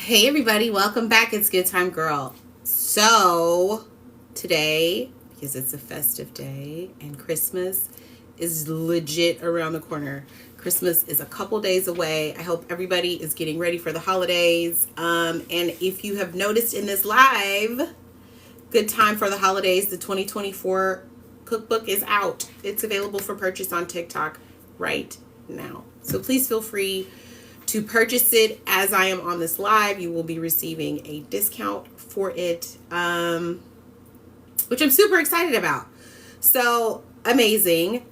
Hey everybody, welcome back. It's Good Time Girl. So today, because it's a festive day and Christmas is legit around the corner. Christmas is a couple days away. I hope everybody is getting ready for the holidays. And if you have noticed in this live, Good Time for the Holidays, the 2024 cookbook is out. It's available for purchase on TikTok right now. So please feel free to purchase it as I am on this live. You will be receiving a discount for it, which I'm super excited about. So amazing.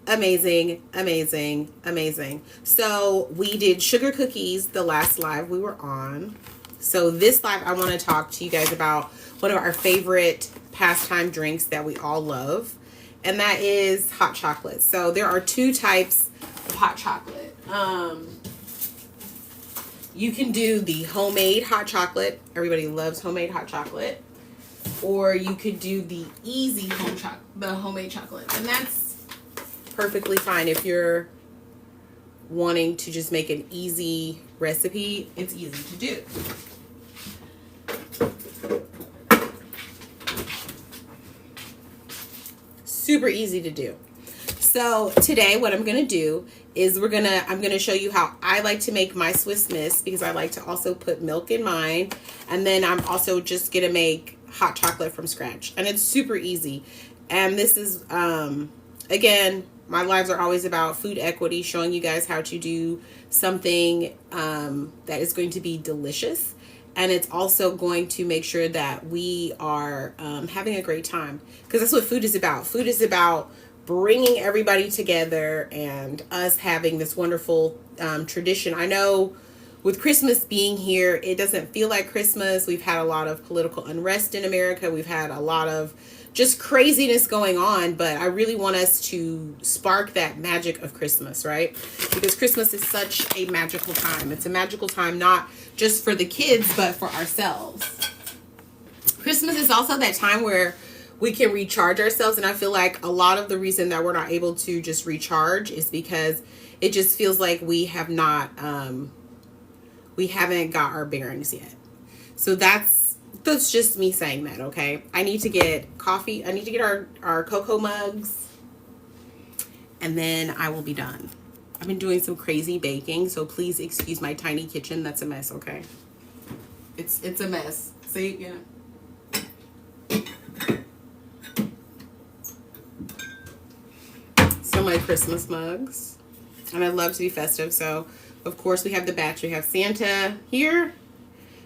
So we did sugar cookies the last live we were on. So this live, I want to talk to you guys about one of our favorite pastime drinks that we all love, and that is hot chocolate. So there are two types of hot chocolate. You can do the homemade hot chocolate. Everybody loves homemade hot chocolate. Or you could do the easy homemade chocolate. And that's perfectly fine if you're wanting to just make an easy recipe. It's easy to do. Super easy to do. So today what I'm going to do is I'm going to show you how I like to make my Swiss Miss, because I like to also put milk in mine. And then I'm also just going to make hot chocolate from scratch. And it's super easy. And this is, again, my lives are always about food equity, showing you guys how to do something that is going to be delicious. And it's also going to make sure that we are having a great time, because that's what food is about. Food is about bringing everybody together and us having this wonderful tradition. I know with Christmas being here, it doesn't feel like Christmas. We've had a lot of political unrest in America. We've had a lot of just craziness going on, but I really want us to spark that magic of Christmas, right? Because Christmas is such a magical time. It's a magical time not just for the kids, but for ourselves. Christmas is also that time where we can recharge ourselves. And I feel like a lot of the reason that we're not able to just recharge is because it just feels like we haven't got our bearings yet. So that's just me saying that, okay? I need to get coffee. I need to get our cocoa mugs, and then I will be done. I've been doing some crazy baking, so please excuse my tiny kitchen. That's a mess, okay? It's a mess. See, yeah. So my Christmas mugs, and I love to be festive. So of course we have the batch. We have Santa here.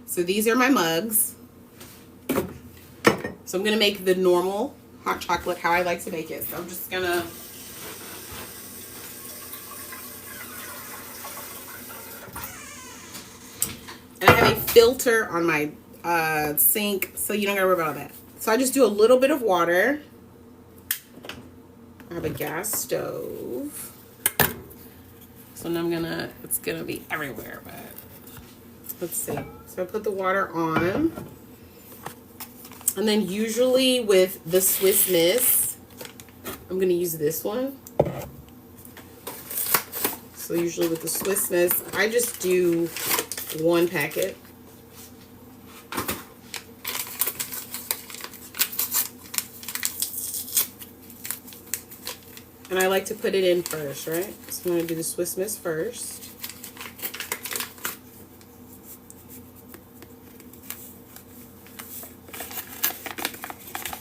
So these are my mugs. So I'm gonna make the normal hot chocolate how I like to make it. So I'm just gonna and I have a filter on my sink, so you don't gotta worry about all that. So I just do a little bit of water. I have a gas stove. So now it's gonna be everywhere, but let's see. So I put the water on. And then usually with the Swiss Miss, I'm gonna use this one. So usually with the Swiss Miss, I just do one packet. And I like to put it in first, right? So I'm going to do the Swiss Miss first.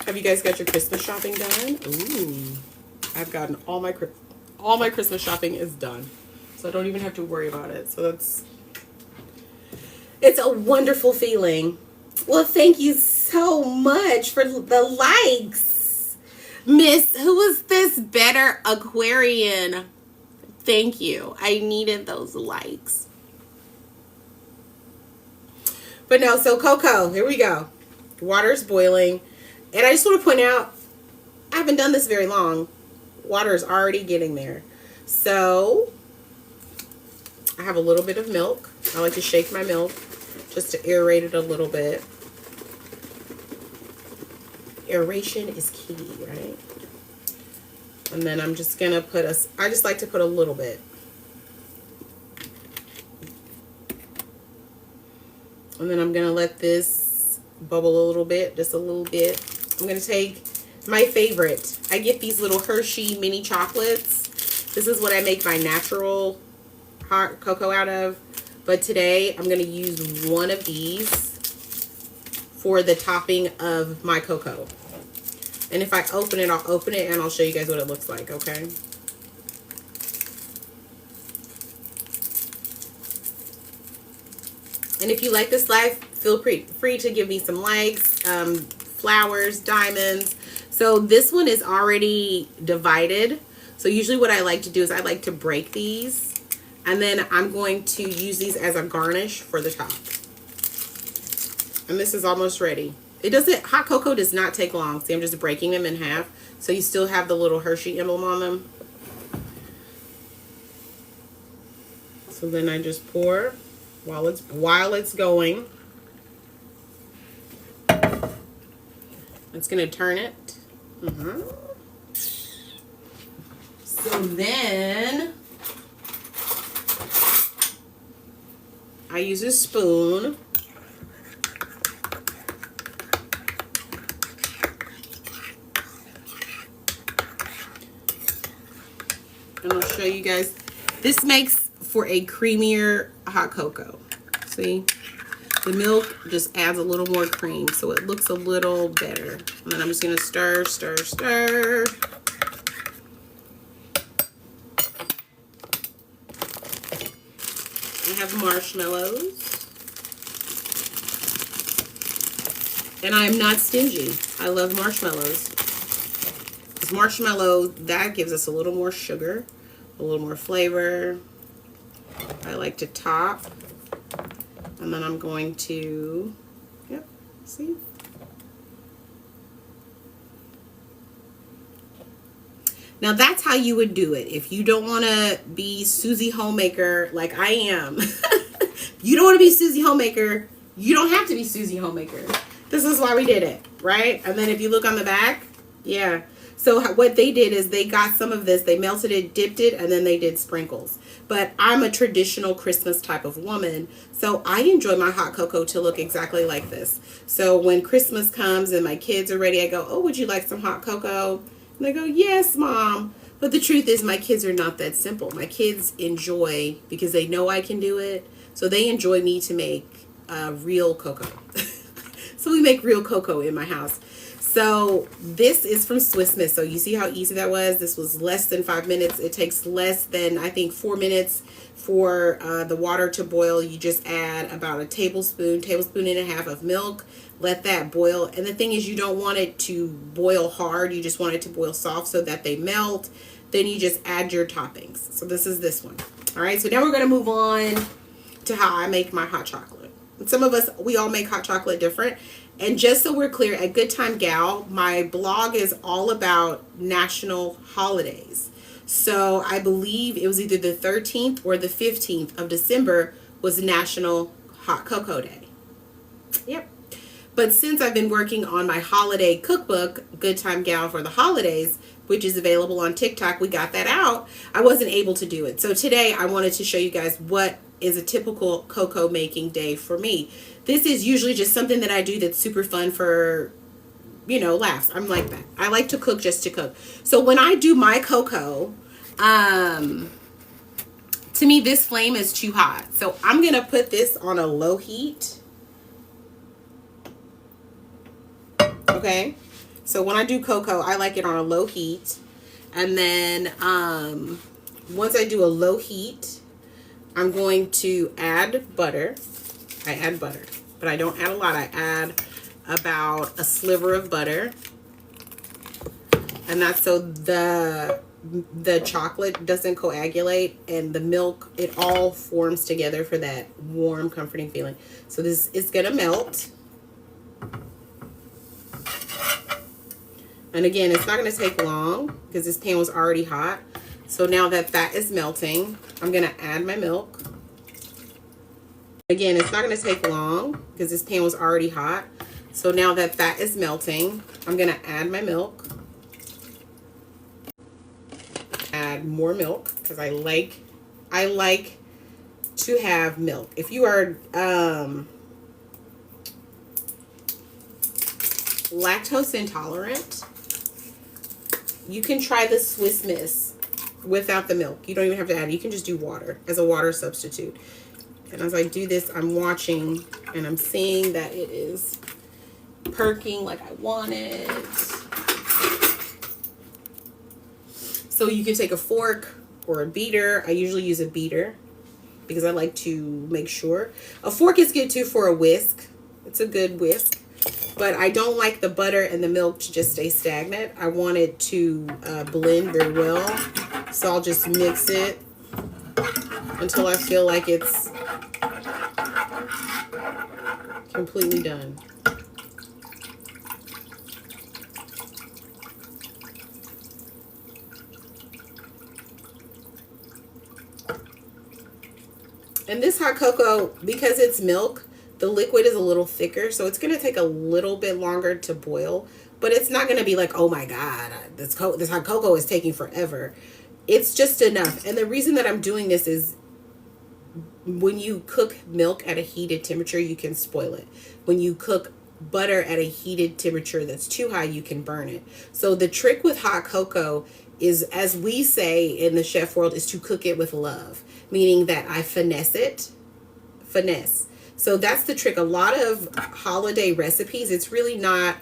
Have you guys got your Christmas shopping done? Ooh, I've gotten all my Christmas shopping is done. So I don't even have to worry about it. So it's a wonderful feeling. Well, thank you so much for the likes. Miss, who is this better Aquarian? Thank you. I needed those likes. But no, so cocoa, here we go. Water's boiling. And I just want to point out, I haven't done this very long. Water is already getting there. So I have a little bit of milk. I like to shake my milk just to aerate it a little bit. Aeration is key, right? And then I'm just gonna I just like to put a little bit. And then I'm going to let this bubble a little bit, just a little bit. I'm going to take my favorite. I get these little Hershey mini chocolates. This is what I make my natural hot cocoa out of. But today I'm going to use one of these for the topping of my cocoa. And if I open it, I'll open it and I'll show you guys what it looks like, okay? And if you like this live, feel free to give me some likes, flowers, diamonds. So this one is already divided. So usually what I like to do is I like to break these. And then I'm going to use these as a garnish for the top. And this is almost ready. Hot cocoa does not take long. See, I'm just breaking them in half. So you still have the little Hershey emblem on them. So then I just pour while it's going. It's going to turn it. So then I use a spoon. And I'll show you guys. This makes for a creamier hot cocoa. See? The milk just adds a little more cream, so it looks a little better. And then I'm just going to stir, stir, stir. I have marshmallows. And I am not stingy. I love marshmallows. Because marshmallow, that gives us a little more sugar, a little more flavor. I like to top. And then I'm going to, yep, see? Now that's how you would do it. If you don't want to be Susie Homemaker like I am, you don't want to be Susie Homemaker, you don't have to be Susie Homemaker. This is why we did it, right? And then if you look on the back, yeah. So what they did is they got some of this, they melted it, dipped it, and then they did sprinkles. But I'm a traditional Christmas type of woman, so I enjoy my hot cocoa to look exactly like this. So when Christmas comes and my kids are ready, I go, oh, would you like some hot cocoa? And they go, yes, Mom. But the truth is my kids are not that simple. My kids enjoy, because they know I can do it, so they enjoy me to make real cocoa. So we make real cocoa in my house. So this is from Swiss Miss. So you see how easy that was? This was less than 5 minutes. It takes less than, I think, 4 minutes for the water to boil. You just add about a tablespoon and a half of milk. Let that boil. And the thing is, you don't want it to boil hard. You just want it to boil soft so that they melt. Then you just add your toppings. So this is this one. All right, so now we're going to move on to how I make my hot chocolate. And some of us, we all make hot chocolate different. And just so we're clear, at Good Thyme Gal, my blog is all about national holidays. So I believe it was either the 13th or the 15th of December was National Hot Cocoa Day. Yep. But since I've been working on my holiday cookbook, Good Thyme Gal for the Holidays, which is available on TikTok, we got that out, I wasn't able to do it. So today I wanted to show you guys what is a typical cocoa making day for me. This is usually just something that I do that's super fun for, you know, laughs. I'm like that. I like to cook just to cook. So when I do my cocoa, to me this flame is too hot. So I'm going to put this on a low heat. Okay. So when I do cocoa, I like it on a low heat. And then once I do a low heat, I'm going to add butter. I add butter, but I don't add a lot. I add about a sliver of butter. And that's so the chocolate doesn't coagulate and the milk, it all forms together for that warm, comforting feeling. So this is going to melt. And again, it's not going to take long because this pan was already hot. So now that that is melting, I'm going to add my milk. Again, it's not going to take long because this pan was already hot. So now that that is melting, I'm going to add my milk. Add more milk because I like to have milk. If you are lactose intolerant, you can try the Swiss Miss without the milk. You don't even have to add it. You can just do water as a water substitute. And as I do this, I'm watching and I'm seeing that it is perking like I want it. So you can take a fork or a beater. I usually use a beater because I like to make sure. A fork is good too for a whisk. It's a good whisk. But I don't like the butter and the milk to just stay stagnant. I want it to blend very well. So I'll just mix it until I feel like it's completely done. And this hot cocoa, because it's milk, the liquid is a little thicker, so it's going to take a little bit longer to boil. But it's not going to be like, oh my God, this hot cocoa is taking forever. It's just enough. And the reason that I'm doing this is when you cook milk at a heated temperature, you can spoil it. When you cook butter at a heated temperature that's too high, you can burn it. So the trick with hot cocoa is, as we say in the chef world, is to cook it with love, meaning that I finesse it. Finesse. So that's the trick. A lot of holiday recipes, it's really not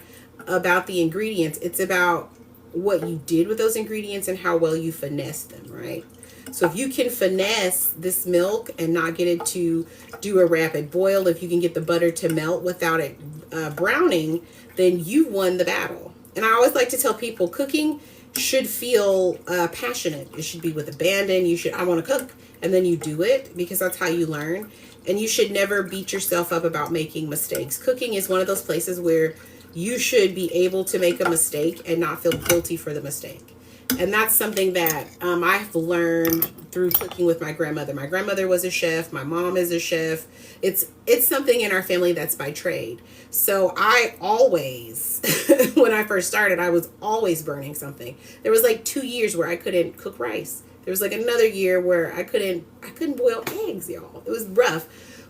about the ingredients. It's about what you did with those ingredients and how well you finesse them, right? So if you can finesse this milk and not get it to do a rapid boil, if you can get the butter to melt without it browning, then you won the battle. And I always like to tell people cooking should feel passionate. It should be with abandon. I want to cook, and then you do it because that's how you learn. And you should never beat yourself up about making mistakes. Cooking is one of those places where you should be able to make a mistake and not feel guilty for the mistake. And that's something that I've learned through cooking with my grandmother. My grandmother was a chef. My mom is a chef. It's something in our family that's by trade. So I always, when I first started, I was always burning something. There was like 2 years where I couldn't cook rice. There was like another year where I couldn't boil eggs, y'all. It was rough.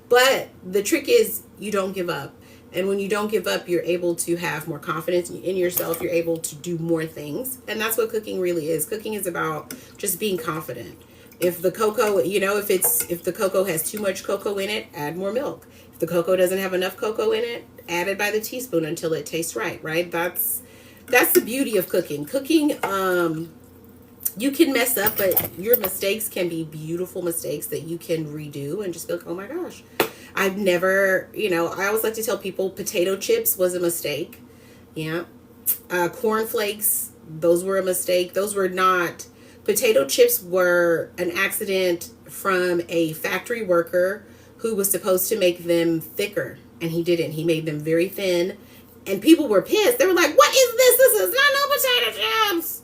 But the trick is you don't give up. And when you don't give up, you're able to have more confidence in yourself. You're able to do more things. And that's what cooking really is. Cooking is about just being confident. If the cocoa, if the cocoa has too much cocoa in it, add more milk. If the cocoa doesn't have enough cocoa in it, add it by the teaspoon until it tastes right, right? That's the beauty of cooking. Cooking, you can mess up, but your mistakes can be beautiful mistakes that you can redo and just be like, oh my gosh. I've never, I always like to tell people potato chips was a mistake. Yeah. Cornflakes, those were a mistake. Those were not, potato chips were an accident from a factory worker who was supposed to make them thicker. And he didn't. He made them very thin. And people were pissed. They were like, what is this? This is not no potato chips.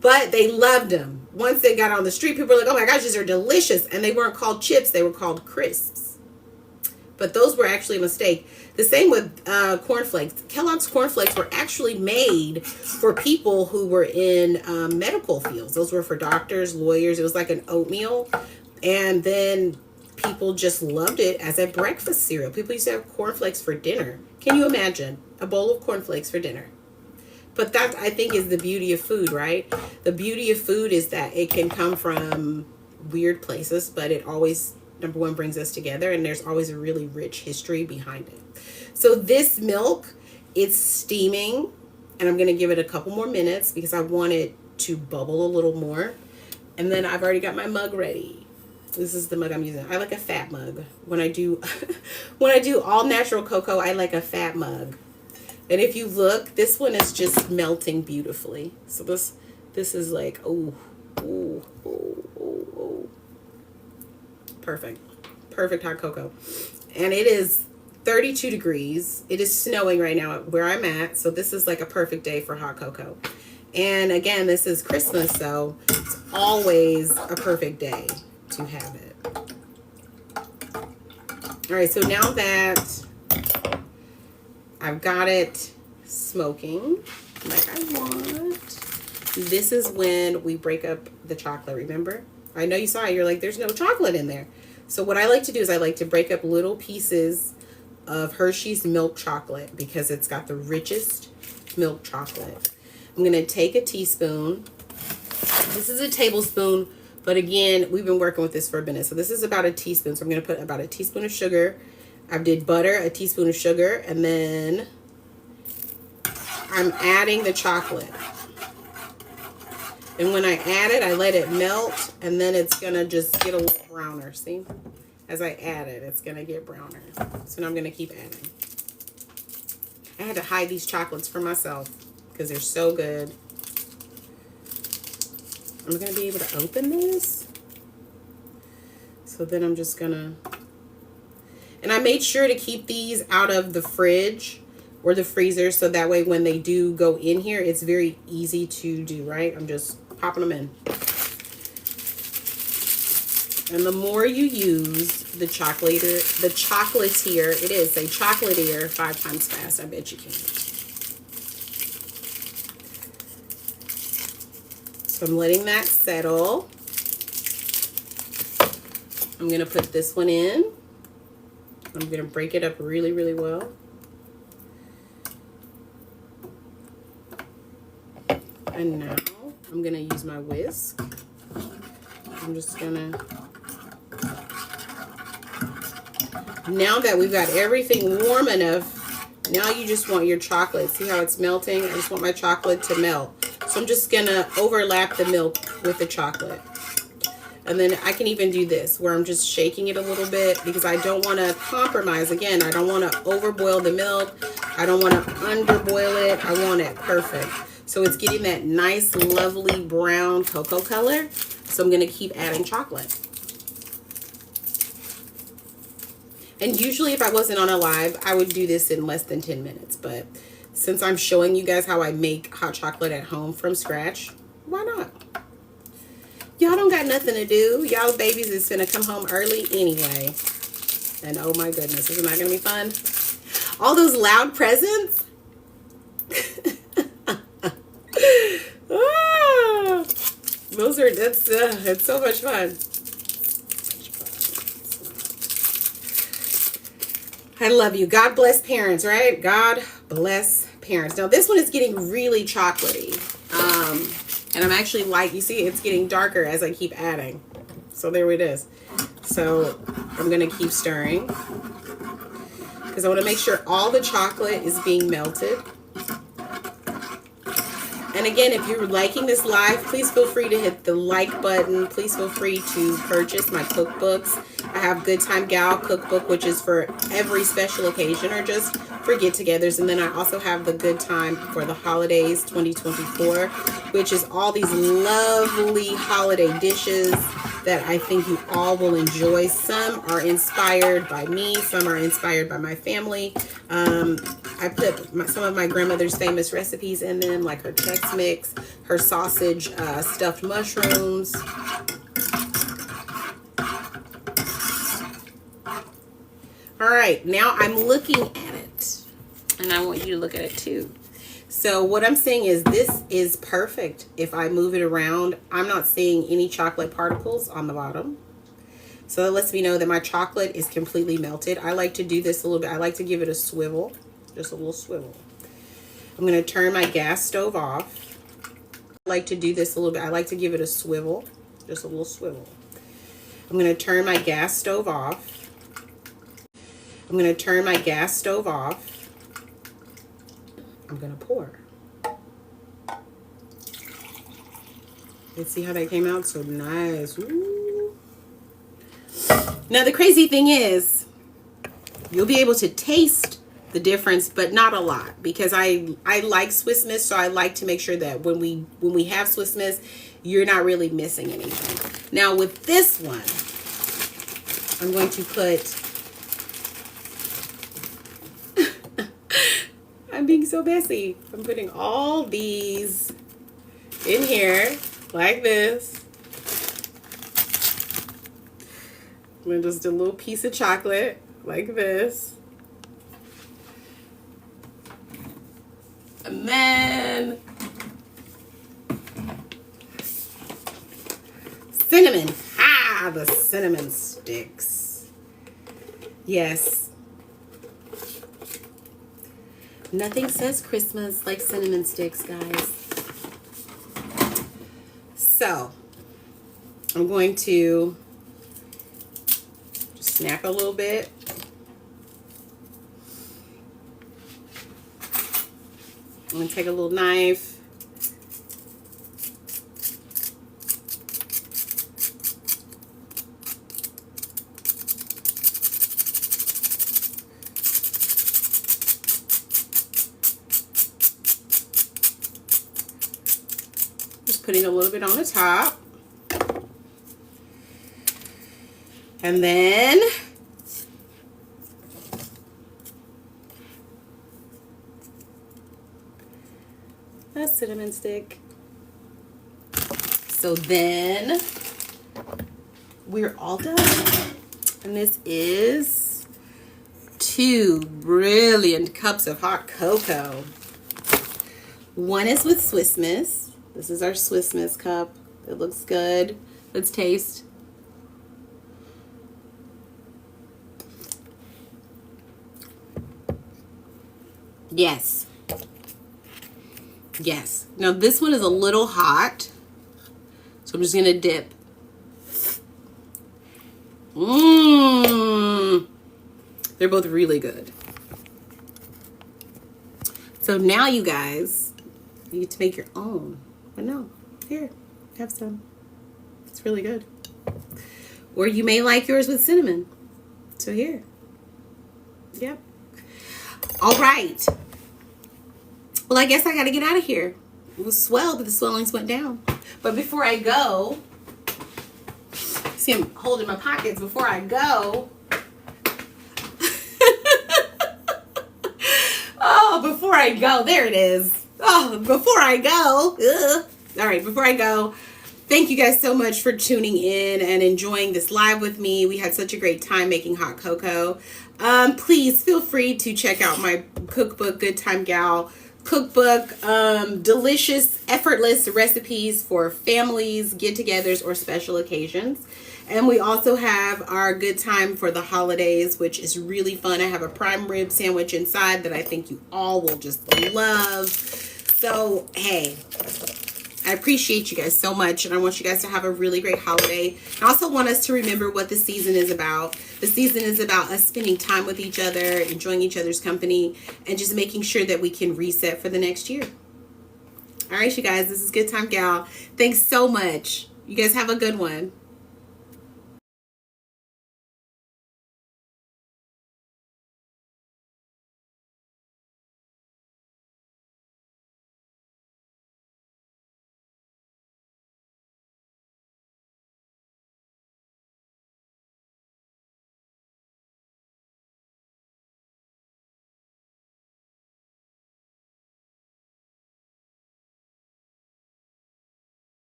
But they loved them. Once they got on the street, people were like, oh my gosh, these are delicious. And they weren't called chips. They were called crisps. But those were actually a mistake. The same with cornflakes. Kellogg's cornflakes were actually made for people who were in medical fields. Those were for doctors, lawyers. It was like an oatmeal. And then people just loved it as a breakfast cereal. People used to have cornflakes for dinner. Can you imagine a bowl of cornflakes for dinner? But that, I think, is the beauty of food, right? The beauty of food is that it can come from weird places, but it always, number one, brings us together, and there's always a really rich history behind it. So this milk, it's steaming, and I'm going to give it a couple more minutes because I want it to bubble a little more. And then I've already got my mug ready. This is the mug I'm using. I like a fat mug. When I do all natural cocoa, I like a fat mug. And if you look, this one is just melting beautifully. So this is like, oh. Perfect hot cocoa. And it is 32 degrees. It is snowing right now where I'm at. So this is like a perfect day for hot cocoa. And again, this is Christmas, so it's always a perfect day to have it. All right, so now that I've got it smoking like I want, this is when we break up the chocolate, remember? I know you saw it. You're like, there's no chocolate in there. So what I like to do is I like to break up little pieces of Hershey's milk chocolate because it's got the richest milk chocolate. I'm going to take a teaspoon. This is a tablespoon, but again, we've been working with this for a minute. So this is about a teaspoon. So I'm going to put about a teaspoon of sugar. I did butter, a teaspoon of sugar, and then I'm adding the chocolate. And when I add it, I let it melt, and then it's going to just get a little browner. See? As I add it, it's going to get browner. So now I'm going to keep adding. I had to hide these chocolates for myself because they're so good. I'm going to be able to open this. So then I'm just going to... And I made sure to keep these out of the fridge or the freezer, so that way when they do go in here, it's very easy to do, right? I'm just popping them in. And the more you use the chocolatier, it is, say chocolatier 5 times fast. I bet you can. So I'm letting that settle. I'm going to put this one in. I'm going to break it up really, really well. And now I'm going to use my whisk. I'm just going to... Now that we've got everything warm enough, now you just want your chocolate. See how it's melting? I just want my chocolate to melt. So I'm just going to overlap the milk with the chocolate. And then I can even do this where I'm just shaking it a little bit because I don't want to compromise. Again, I don't want to overboil the milk. I don't want to underboil it. I want it perfect. So it's getting that nice, lovely brown cocoa color. So I'm going to keep adding chocolate. And usually if I wasn't on a live, I would do this in less than 10 minutes. But since I'm showing you guys how I make hot chocolate at home from scratch, why not? Y'all don't got nothing to do. Y'all babies is finna come home early anyway. And oh my goodness, isn't that gonna be fun? All those loud presents. Ah, it's so much fun. I love you. God bless parents, right? God bless parents. Now this one is getting really chocolatey. And I'm actually you see, it's getting darker as I keep adding. So there it is. So I'm going to keep stirring because I want to make sure all the chocolate is being melted. And again, if you're liking this live, please feel free to hit the like button. Please feel free to purchase my cookbooks. I have Good Thyme Gal cookbook, which is for every special occasion or just for get-togethers. And then I also have the Good Time for the Holidays 2024, which is all these lovely holiday dishes that I think you all will enjoy. Some are inspired by me. Some are inspired by my family. I put some of my grandmother's famous recipes in them, like her Chex Mix, her sausage stuffed mushrooms. All right, now I'm looking at it, and I want you to look at it too. So what I'm saying is this is perfect. If I move it around, I'm not seeing any chocolate particles on the bottom. So that lets me know that my chocolate is completely melted. I like to do this a little bit. I like to give it a swivel, just a little swivel. I'm going to turn my gas stove off. I like to do this a little bit. I like to give it a swivel, just a little swivel. I'm going to turn my gas stove off. I'm going to turn my gas stove off. I'm going to pour. Let's see how that came out. So nice. Ooh. Now the crazy thing is, you'll be able to taste the difference, but not a lot, because I like Swiss Miss, so I like to make sure that when we have Swiss Miss, you're not really missing anything. Now with this one, I'm going to put I'm being so messy. I'm putting all these in here like this. And just a little piece of chocolate like this. And then cinnamon. Ah, the cinnamon sticks. Yes. Nothing says Christmas like cinnamon sticks, guys. So, I'm going to just snap a little bit. I'm going to take a little knife. Just putting a little bit on the top. And then a cinnamon stick. So then we're all done. And this is 2 brilliant cups of hot cocoa. One is with Swiss Miss. This is our Swiss Miss cup. It looks good. Let's taste. Yes. Yes. Now this one is a little hot. So I'm just going to dip. Mmm. They're both really good. So now you guys, you get to make your own. But no, here, have some. It's really good. Or you may like yours with cinnamon. So here. Yep. All right. Well, I guess I got to get out of here. It was swell, but the swellings went down. But before I go, see I'm holding my pockets. Before I go, oh, before I go, there it is. Oh, before I go, ugh. All right, before I go, thank you guys so much for tuning in and enjoying this live with me. We had such a great time making hot cocoa. Please feel free to check out my cookbook, Good Thyme Gal cookbook. Delicious, effortless recipes for families, get-togethers, or special occasions. And we also have our Good Time for the holidays, which is really fun. I have a prime rib sandwich inside that I think you all will just love. So, hey, I appreciate you guys so much, and I want you guys to have a really great holiday. I also want us to remember what the season is about. The season is about us spending time with each other, enjoying each other's company, and just making sure that we can reset for the next year. All right, you guys, this is Good Thyme Gal. Thanks so much. You guys have a good one.